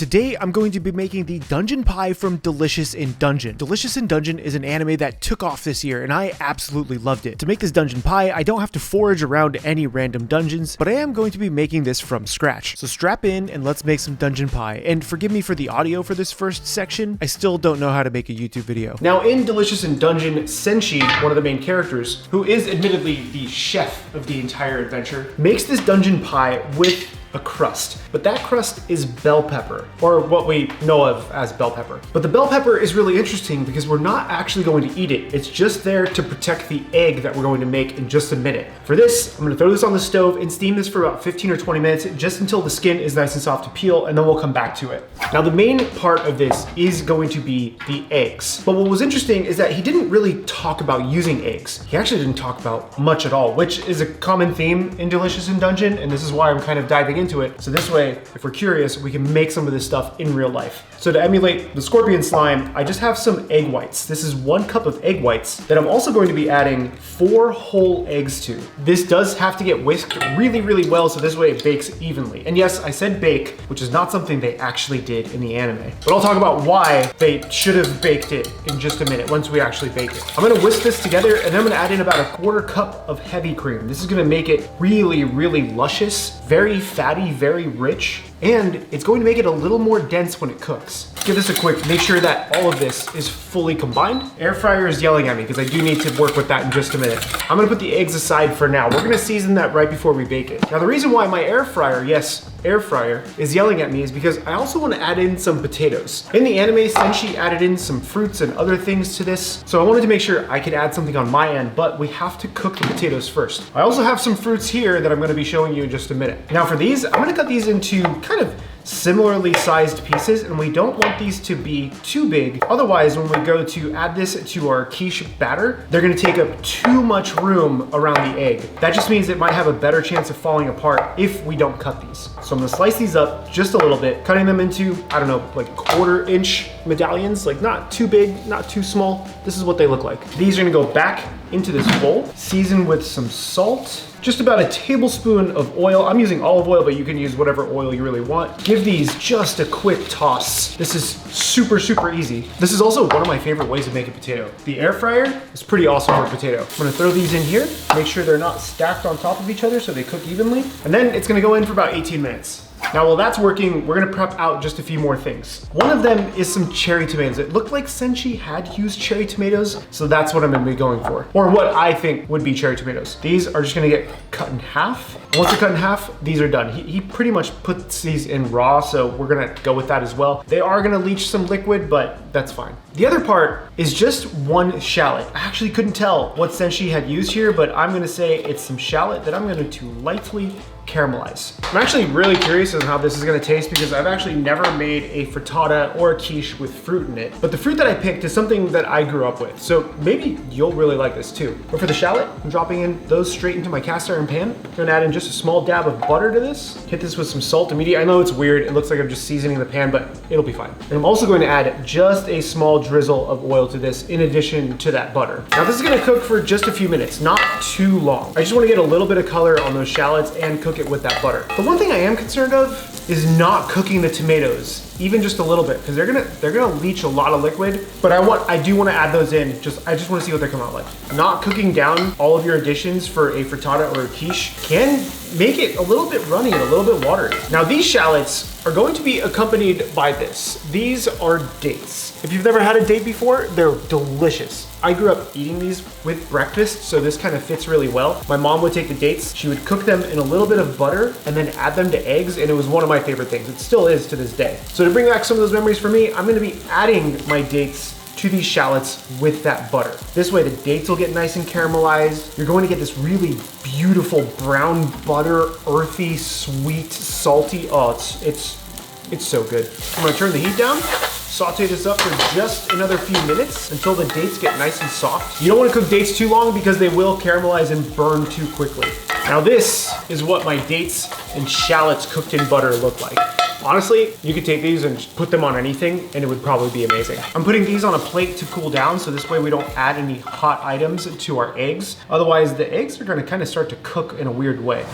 today I'm going to be making the dungeon pie from Delicious in Dungeon. Delicious in Dungeon is an anime that took off this year and I absolutely loved it. To make this dungeon pie, I don't have to forage around any random dungeons, but I am going to be making this from scratch. So strap in and let's make some dungeon pie. And forgive me for the audio for this first section, I still don't know how to make a YouTube video. Now in Delicious in Dungeon, Senshi, one of the main characters, who is admittedly the chef of the entire adventure, makes this dungeon pie with a crust, but that crust is bell pepper, or what we know of as bell pepper. But the bell pepper is really interesting because we're not actually going to eat it. It's just there to protect the egg that we're going to make in just a minute. For this, I'm gonna throw this on the stove and steam this for about 15 or 20 minutes, just until the skin is nice and soft to peel, and then we'll come back to it. Now the main part of this is going to be the eggs. But what was interesting is that he didn't really talk about using eggs. He actually didn't talk about much at all, which is a common theme in Delicious in Dungeon, and this is why I'm kind of diving into it. So this way, if we're curious, we can make some of this stuff in real life. So to emulate the scorpion slime, I just have some egg whites. This is 1 cup of egg whites that I'm also going to be adding 4 whole eggs to. This does have to get whisked really, really well, so this way it bakes evenly. And yes, I said bake, which is not something they actually did in the anime. But I'll talk about why they should have baked it in just a minute once we actually bake it. I'm gonna whisk this together and then I'm gonna add in about a 1/4 cup of heavy cream. This is gonna make it really, really luscious, very fatty, very rich, and it's going to make it a little more dense when it cooks. Give this a quick, make sure that all of this is fully combined. Air fryer is yelling at me because I do need to work with that in just a minute. I'm gonna put the eggs aside for now. We're gonna season that right before we bake it. Now the reason why my air fryer, yes, air fryer, is yelling at me is because I also want to add in some potatoes. In the anime, Senshi added in some fruits and other things to this, so I wanted to make sure I could add something on my end, but we have to cook the potatoes first. I also have some fruits here that I'm going to be showing you in just a minute. Now for these, I'm going to cut these into kind of similarly sized pieces, and we don't want these to be too big. Otherwise, when we go to add this to our quiche batter, they're gonna take up too much room around the egg. That just means it might have a better chance of falling apart if we don't cut these. So I'm gonna slice these up just a little bit, cutting them into, I don't know, like 1/4 inch medallions, like not too big, not too small. This is what they look like. These are gonna go back into this bowl, season with some salt, just about a tablespoon of oil. I'm using olive oil, but you can use whatever oil you really want. Give these just a quick toss. This is super, super easy. This is also one of my favorite ways of making potato. The air fryer is pretty awesome for potato. I'm gonna throw these in here, make sure they're not stacked on top of each other so they cook evenly. And then it's gonna go in for about 18 minutes. Now while that's working, we're gonna prep out just a few more things. One of them is some cherry tomatoes. It looked like Senshi had used cherry tomatoes, so that's what I'm gonna be going for. Or what I think would be cherry tomatoes. These are just gonna get cut in half. Once they're cut in half, these are done. He pretty much puts these in raw, so we're gonna go with that as well. They are gonna leach some liquid, but that's fine. The other part is just 1 shallot. I actually couldn't tell what Senshi had used here, but I'm gonna say it's some shallot that I'm going to lightly caramelize. I'm actually really curious on how this is gonna taste because I've actually never made a frittata or a quiche with fruit in it. But the fruit that I picked is something that I grew up with, so maybe you'll really like this too. But for the shallot, I'm dropping in those straight into my cast iron pan. I'm gonna add in just a small dab of butter to this. Hit this with some salt immediately. I know it's weird, it looks like I'm just seasoning the pan, but it'll be fine. And I'm also going to add just a small drizzle of oil to this in addition to that butter. Now this is gonna cook for just a few minutes, not too long. I just wanna get a little bit of color on those shallots and cook it with that butter. The one thing I am concerned of is not cooking the tomatoes even just a little bit, because they're gonna leach a lot of liquid. But I do want to add those in. I just want to see what they come out like. Not cooking down all of your additions for a frittata or a quiche can make it a little bit runny and a little bit watery. Now these shallots are going to be accompanied by this. These are dates. If you've never had a date before, they're delicious. I grew up eating these with breakfast, so this kind of fits really well. My mom would take the dates, she would cook them in a little bit of butter and then add them to eggs, and it was one of my favorite things. It still is to this day. So to bring back some of those memories for me, I'm gonna be adding my dates to these shallots with that butter. This way the dates will get nice and caramelized. You're going to get this really beautiful brown butter, earthy, sweet, salty. Oh, it's so good. I'm gonna turn the heat down, saute this up for just another few minutes until the dates get nice and soft. You don't want to cook dates too long because they will caramelize and burn too quickly. Now this is what my dates and shallots cooked in butter look like. Honestly, you could take these and just put them on anything and it would probably be amazing. I'm putting these on a plate to cool down so this way we don't add any hot items to our eggs. Otherwise, the eggs are gonna kind of start to cook in a weird way.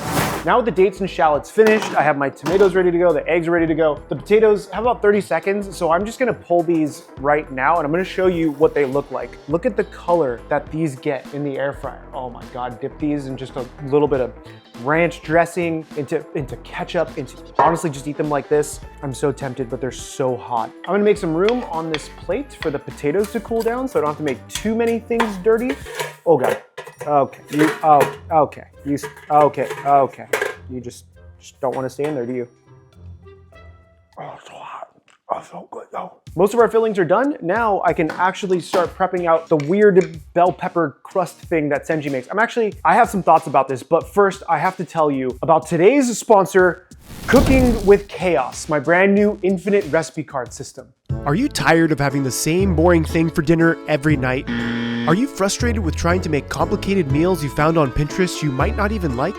Now with the dates and shallots finished, I have my tomatoes ready to go, the eggs are ready to go. The potatoes have about 30 seconds, so I'm just gonna pull these right now and I'm gonna show you what they look like. Look at the color that these get in the air fryer. Oh my God, dip these in just a little bit of ranch dressing, into ketchup, honestly just eat them like this. I'm so tempted, but they're so hot. I'm gonna make some room on this plate for the potatoes to cool down so I don't have to make too many things dirty. Oh God. Okay, okay. You just don't want to stay in there, do you? Oh, it's so hot. Oh, so good though. Most of our fillings are done. Now I can actually start prepping out the weird bell pepper crust thing that Senshi makes. I have some thoughts about this, but first I have to tell you about today's sponsor, Cooking with Chaos, my brand new infinite recipe card system. Are you tired of having the same boring thing for dinner every night? Are you frustrated with trying to make complicated meals you found on Pinterest you might not even like?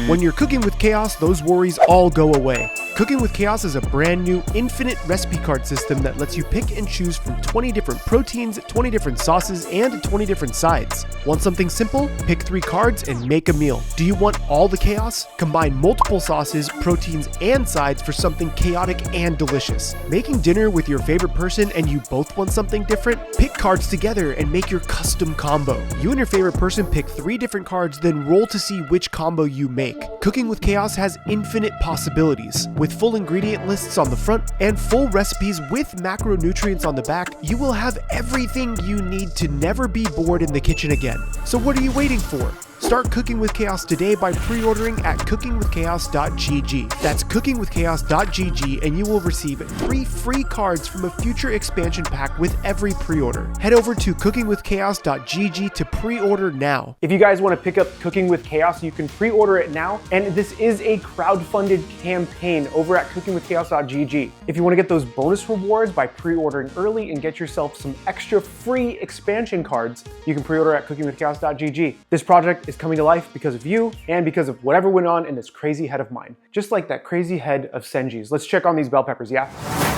When you're cooking with Chaos, those worries all go away. Cooking with Chaos is a brand new infinite recipe card system that lets you pick and choose from 20 different proteins, 20 different sauces, and 20 different sides. Want something simple? Pick 3 cards and make a meal. Do you want all the chaos? Combine multiple sauces, proteins, and sides for something chaotic and delicious. Making dinner with your favorite person and you both want something different? Pick cards together and make your custom combo. You and your favorite person pick 3 different cards, then roll to see which combo you make. Cooking with Chaos has infinite possibilities. With full ingredient lists on the front and full recipes with macronutrients on the back, you will have everything you need to never be bored in the kitchen again. So what are you waiting for? Start Cooking with Chaos today by pre-ordering at cookingwithchaos.gg. That's cookingwithchaos.gg and you will receive 3 free cards from a future expansion pack with every pre-order. Head over to cookingwithchaos.gg to pre-order now. If you guys want to pick up Cooking with Chaos, you can pre-order it now, and this is a crowd-funded campaign over at cookingwithchaos.gg. If you want to get those bonus rewards by pre-ordering early and get yourself some extra free expansion cards, you can pre-order at cookingwithchaos.gg. This project is coming to life because of you and because of whatever went on in this crazy head of mine. Just like that crazy head of Senji's. Let's check on these bell peppers, yeah?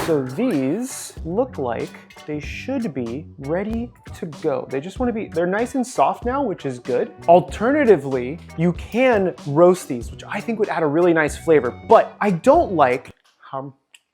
So these look like they should be ready to go. They just want to be, they're nice and soft now, which is good. Alternatively, you can roast these, which I think would add a really nice flavor, but I don't like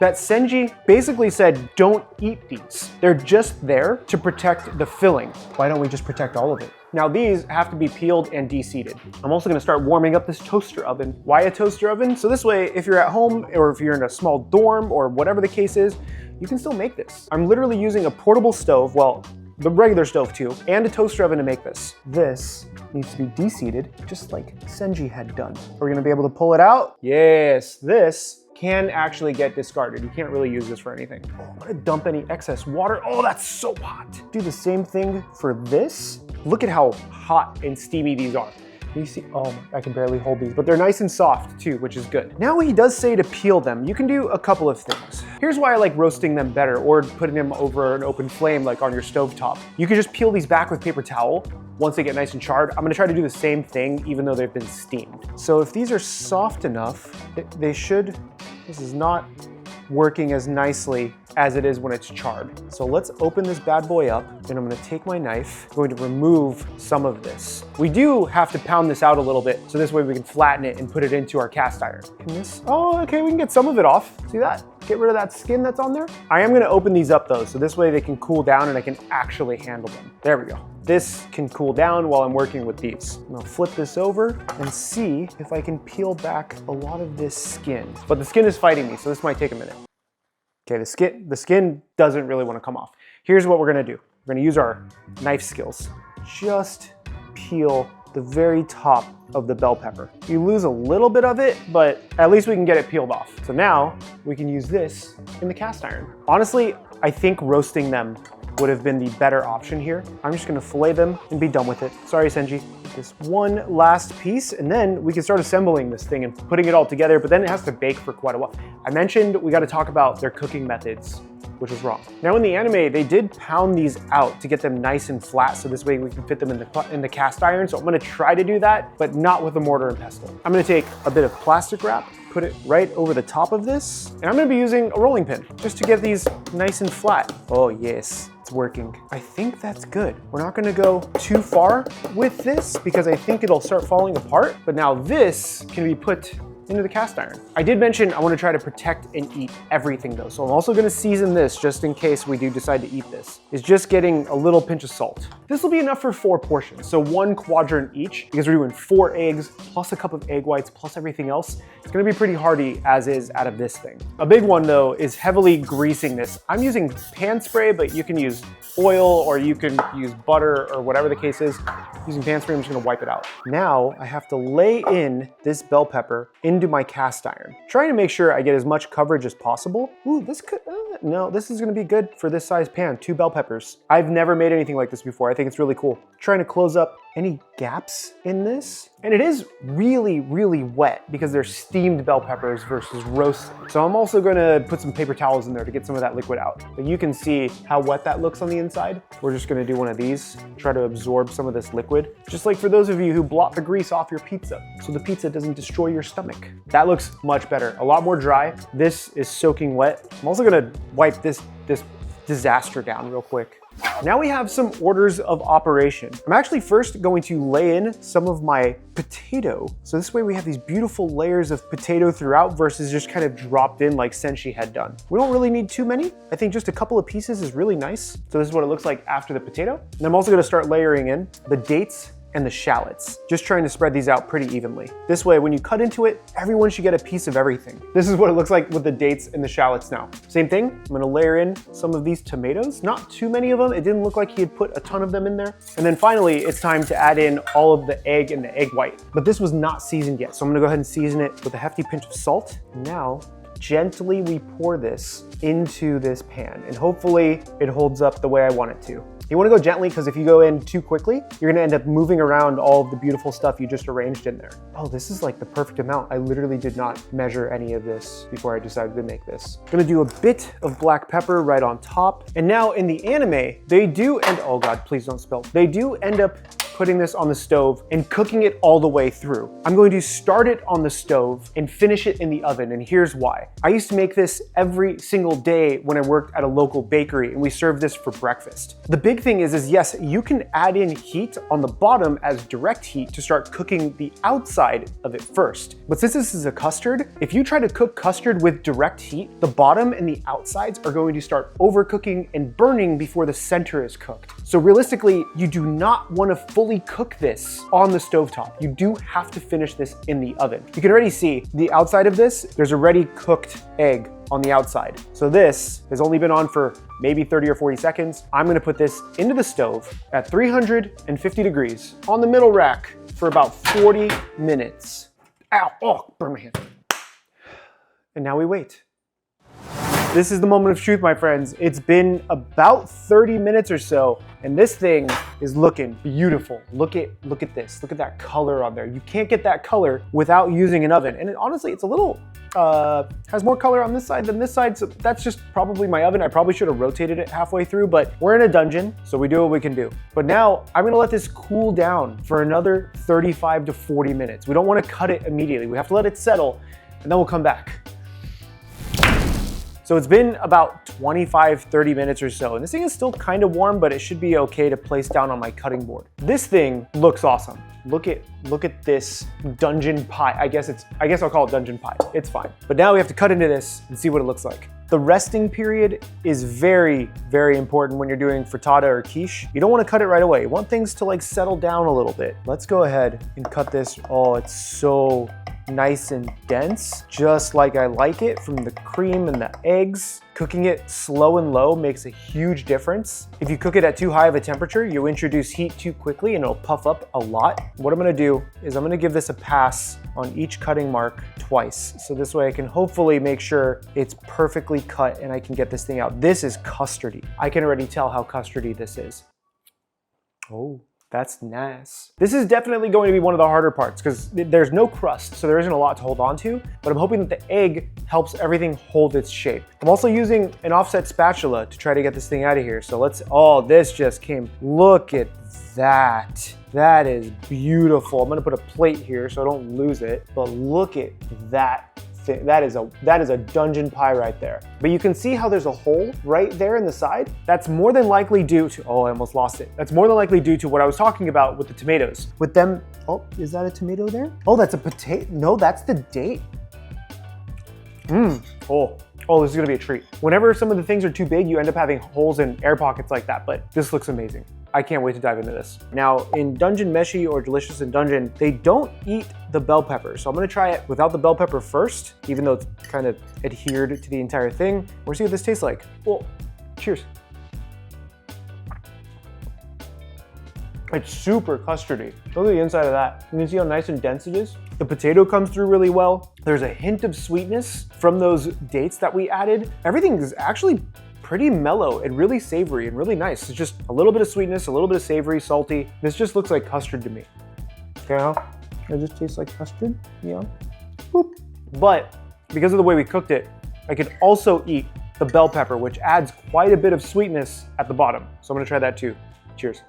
that Senshi basically said, don't eat these. They're just there to protect the filling. Why don't we just protect all of it? Now these have to be peeled and de-seeded. I'm also gonna start warming up this toaster oven. Why a toaster oven? So this way, if you're at home or if you're in a small dorm or whatever the case is, you can still make this. I'm literally using a portable stove, well, the regular stove too, and a toaster oven to make this. This needs to be de-seeded, just like Senshi had done. Are we gonna be able to pull it out? Yes, this can actually get discarded. You can't really use this for anything. Oh, I'm gonna dump any excess water. Oh, that's so hot. Do the same thing for this. Look at how hot and steamy these are. You see, oh, I can barely hold these, but they're nice and soft too, which is good. Now he does say to peel them. You can do a couple of things. Here's why I like roasting them better or putting them over an open flame like on your stovetop. You can just peel these back with paper towel once they get nice and charred. I'm gonna try to do the same thing even though they've been steamed. So if these are soft enough, they should, this is not working as nicely as it is when it's charred. So let's open this bad boy up and I'm gonna take my knife, I'm going to remove some of this. We do have to pound this out a little bit so this way we can flatten it and put it into our cast iron. Can this, oh, okay, we can get some of it off. See that? Get rid of that skin that's on there. I am gonna open these up though, so this way they can cool down and I can actually handle them. There we go. This can cool down while I'm working with these. I'm gonna flip this over and see if I can peel back a lot of this skin. But the skin is fighting me, so this might take a minute. Okay, the skin doesn't really want to come off. Here's what we're gonna do. We're gonna use our knife skills. Just peel the very top of the bell pepper. You lose a little bit of it, but at least we can get it peeled off. So now we can use this in the cast iron. Honestly, I think roasting them would have been the better option here. I'm just gonna fillet them and be done with it. Sorry, Senshi. this one last piece, and then we can start assembling this thing and putting it all together, but then it has to bake for quite a while. I mentioned we got to talk about their cooking methods, which was wrong. Now in the anime, they did pound these out to get them nice and flat, so this way we can fit them in the cast iron. So I'm gonna try to do that, but not with a mortar and pestle. I'm gonna take a bit of plastic wrap, put it right over the top of this, and I'm gonna be using a rolling pin just to get these nice and flat. Oh yes, it's working. I think that's good. We're not gonna go too far with this because I think it'll start falling apart, but now this can be put into the cast iron. I did mention I want to try to protect and eat everything though, so I'm also going to season this just in case we do decide to eat this. It's just getting a little pinch of salt. This will be enough for 4 portions, so 1 quadrant each, because we're doing 4 eggs plus a cup of egg whites plus everything else. It's going to be pretty hearty as is out of this thing. A big one though is heavily greasing this. I'm using pan spray, but you can use oil or you can use butter or whatever the case is. Using pan spray, I'm just going to wipe it out. Now I have to lay in this bell pepper into my cast iron, trying to make sure I get as much coverage as possible. Ooh, this could, no, this is gonna be good for this size pan, 2 bell peppers. I've never made anything like this before. I think it's really cool. Trying to close up any gaps in this. And it is really, really wet because they're steamed bell peppers versus roasted. So I'm also gonna put some paper towels in there to get some of that liquid out. But you can see how wet that looks on the inside. We're just gonna do one of these, try to absorb some of this liquid. Just like for those of you who blot the grease off your pizza, so the pizza doesn't destroy your stomach. That looks much better, a lot more dry. This is soaking wet. I'm also gonna wipe this disaster down real quick. Now we have some orders of operation. I'm actually first going to lay in some of my potato. So this way we have these beautiful layers of potato throughout versus just kind of dropped in like Senshi had done. We don't really need too many. I think just a couple of pieces is really nice. So this is what it looks like after the potato. And I'm also gonna start layering in the dates and the shallots, just trying to spread these out pretty evenly. This way, when you cut into it, everyone should get a piece of everything. This is what it looks like with the dates and the shallots now. Same thing, I'm gonna layer in some of these tomatoes, not too many of them. It didn't look like he had put a ton of them in there. And then finally, it's time to add in all of the egg and the egg white. But this was not seasoned yet, so I'm gonna go ahead and season it with a hefty pinch of salt. Now, gently we pour this into this pan, and hopefully it holds up the way I want it to. You wanna go gently because if you go in too quickly, you're gonna end up moving around all of the beautiful stuff you just arranged in there. Oh, this is like the perfect amount. I literally did not measure any of this before I decided to make this. I'm gonna do a bit of black pepper right on top. And now in the anime, they do end, oh God, please don't spill. They do end up putting this on the stove and cooking it all the way through. I'm going to start it on the stove and finish it in the oven, and here's why. I used to make this every single day when I worked at a local bakery, and we served this for breakfast. The big thing is yes, you can add in heat on the bottom as direct heat to start cooking the outside of it first. But since this is a custard, if you try to cook custard with direct heat, the bottom and the outsides are going to start overcooking and burning before the center is cooked. So realistically, you do not want to fully cook this on the stovetop. You do have to finish this in the oven. You can already see the outside of this, there's already cooked egg on the outside. So this has only been on for maybe 30 or 40 seconds. I'm gonna put this into the stove at 350 degrees on the middle rack for about 40 minutes. Ow, oh, burn my hand. And now we wait. This is the moment of truth, my friends. It's been about 30 minutes or so, and this thing is looking beautiful. Look at this. Look at that color on there. You can't get that color without using an oven. And honestly, it's a little, has more color on this side than this side, so that's just probably my oven. I probably should have rotated it halfway through, but we're in a dungeon, so we do what we can do. But now I'm gonna let this cool down for another 35 to 40 minutes. We don't wanna cut it immediately. We have to let it settle, and then we'll come back. So it's been about 25, 30 minutes or so, and this thing is still kind of warm, but it should be okay to place down on my cutting board. This thing looks awesome. Look at this dungeon pie. I guess I'll call it dungeon pie. It's fine. But now we have to cut into this and see what it looks like. The resting period is very, very important when you're doing frittata or quiche. You don't want to cut it right away. You want things to like settle down a little bit. Let's go ahead and cut this. Oh, it's so nice and dense, just like I like it from the cream and the eggs. Cooking it slow and low makes a huge difference. If you cook it at too high of a temperature, you'll introduce heat too quickly and it'll puff up a lot. What I'm gonna do is I'm gonna give this a pass on each cutting mark twice. So this way I can hopefully make sure it's perfectly cut and I can get this thing out. This is custardy. I can already tell how custardy this is. Oh, That's nice. This is definitely going to be one of the harder parts because there's no crust, so there isn't a lot to hold on to, but I'm hoping that the egg helps everything hold its shape. I'm also using an offset spatula to try to get this thing out of here. So oh, this just came, look at that. That is beautiful. I'm gonna put a plate here so I don't lose it, but look at that thing. That is a dungeon pie right there. But you can see how there's a hole right there in the side. That's more than likely due to, oh, I almost lost it. That's more than likely due to what I was talking about with the tomatoes. With them, oh, is that a tomato there? Oh, that's a potato. No, that's the date. Oh, this is gonna be a treat. Whenever some of the things are too big, you end up having holes and air pockets like that, but this looks amazing. I can't wait to dive into this. Now, in Dungeon Meshi or Delicious in Dungeon, they don't eat the bell pepper. So I'm gonna try it without the bell pepper first, even though it's kind of adhered to the entire thing. We'll see what this tastes like. Well, cheers. It's super custardy. Look at the inside of that. You can see how nice and dense it is. The potato comes through really well. There's a hint of sweetness from those dates that we added. Everything is actually pretty mellow and really savory and really nice. It's just a little bit of sweetness, a little bit of savory, salty. This just looks like custard to me. You know, it just tastes like custard, you know? Boop. But because of the way we cooked it, I could also eat the bell pepper, which adds quite a bit of sweetness at the bottom. So I'm gonna try that too. Cheers.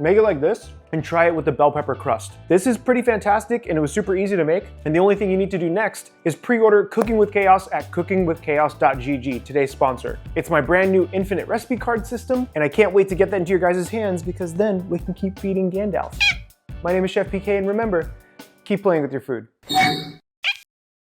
Make it like this and try it with the bell pepper crust. This is pretty fantastic and it was super easy to make. And the only thing you need to do next is pre-order Cooking with Chaos at cookingwithchaos.gg, today's sponsor. It's my brand new infinite recipe card system and I can't wait to get that into your guys' hands because then we can keep feeding Gandalf. My name is Chef PK and remember, keep playing with your food.